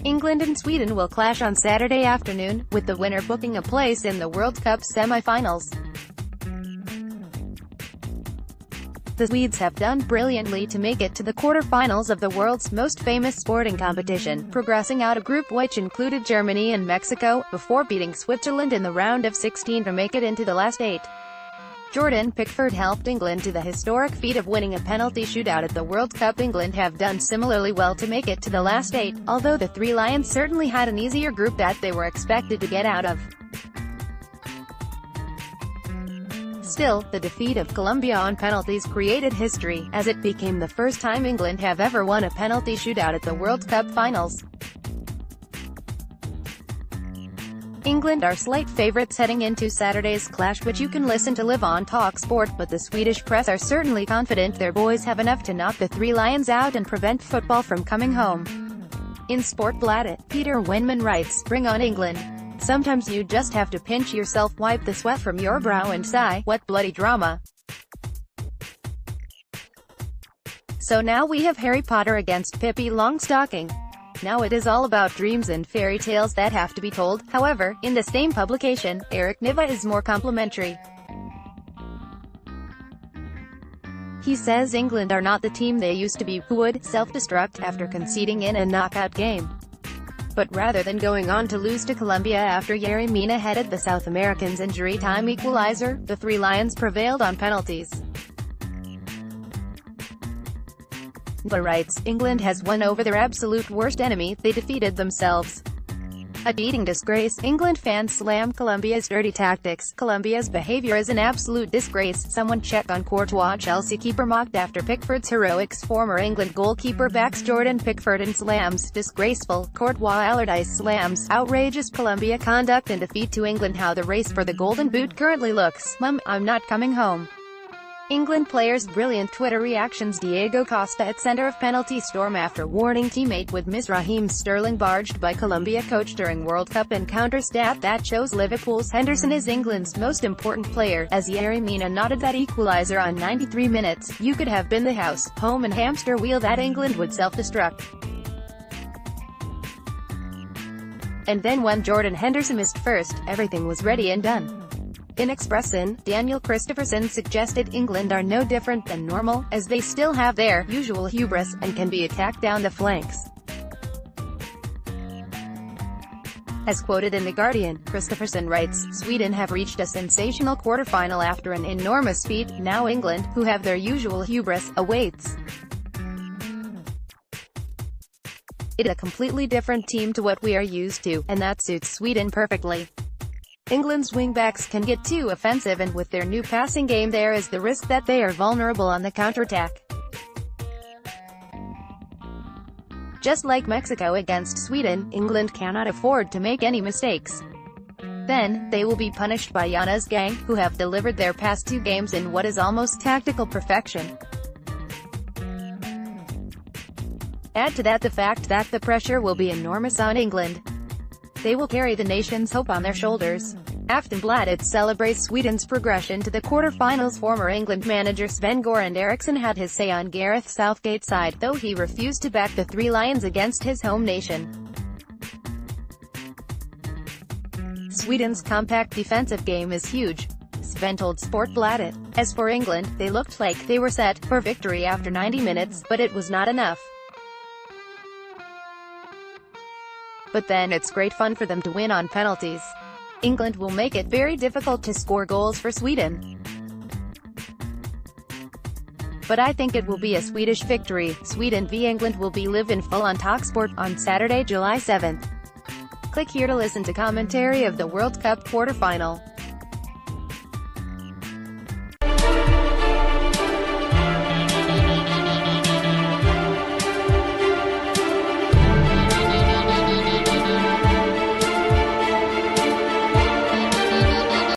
England and Sweden will clash on Saturday afternoon, with the winner booking a place in the World Cup semi-finals. The Swedes have done brilliantly to make it to the quarter-finals of the world's most famous sporting competition, progressing out of group which included Germany and Mexico, before beating Switzerland in the round of 16 to make it into the last 8. Jordan Pickford helped England to the historic feat of winning a penalty shootout at the World Cup. England have done similarly well to make it to the last 8, although the Three Lions certainly had an easier group that they were expected to get out of. Still, the defeat of Colombia on penalties created history, as it became the first time England have ever won a penalty shootout at the World Cup finals. England are slight favourites heading into Saturday's clash, which you can listen to live on TalkSport, but the Swedish press are certainly confident their boys have enough to knock the Three Lions out and prevent football from coming home. In Sportbladet, Peter Wenman writes, "Bring on England. Sometimes you just have to pinch yourself, wipe the sweat from your brow and sigh, what bloody drama." So now we have Harry Potter against Pippi Longstocking. Now it is all about dreams and fairy tales that have to be told. However, in the same publication, Eric Niva is more complimentary. He says England are not the team they used to be, who would self-destruct after conceding in a knockout game. But rather than going on to lose to Colombia after Yerry Mina headed the South Americans' injury time equalizer, the Three Lions prevailed on penalties. But writes, England has won over their absolute worst enemy, they defeated themselves. A beating disgrace. England fans slam Colombia's dirty tactics. Colombia's behavior is an absolute disgrace. Someone check on Courtois. Chelsea keeper mocked after Pickford's heroics. Former England goalkeeper backs Jordan Pickford and slams. Disgraceful. Courtois Allardyce slams. Outrageous Colombia conduct and defeat to England. How the race for the Golden Boot currently looks. Mum, I'm not coming home. England players' brilliant Twitter reactions. Diego Costa at center of penalty storm after warning teammate would miss. Raheem Sterling barged by Colombia coach during World Cup encounter. Stat that shows Liverpool's Henderson is England's most important player, as Yerry Mina nodded that equalizer on 93 minutes. You could have been the house, home and hamster wheel that England would self-destruct. And then when Jordan Henderson missed first, everything was ready and done. In Expressin, Daniel Christopherson suggested England are no different than normal, as they still have their usual hubris, and can be attacked down the flanks. As quoted in The Guardian, Christopherson writes, Sweden have reached a sensational quarter-final after an enormous feat. Now England, who have their usual hubris, awaits. It's a completely different team to what we are used to, and that suits Sweden perfectly. England's wingbacks can get too offensive, and with their new passing game there is the risk that they are vulnerable on the counterattack. Just like Mexico against Sweden, England cannot afford to make any mistakes. Then, they will be punished by Yana's gang, who have delivered their past 2 games in what is almost tactical perfection. Add to that the fact that the pressure will be enormous on England. They will carry the nation's hope on their shoulders. Aftonbladet celebrates Sweden's progression to the quarter-finals. Former England manager Sven-Göran Eriksson had his say on Gareth Southgate's side, though he refused to back the Three Lions against his home nation. Sweden's compact defensive game is huge, Sven told Sportbladet. As for England, they looked like they were set for victory after 90 minutes, but it was not enough. But then it's great fun for them to win on penalties. England will make it very difficult to score goals for Sweden. But I think it will be a Swedish victory. Sweden v England will be live in full on TalkSport on Saturday, July 7th. Click here to listen to commentary of the World Cup quarter-final.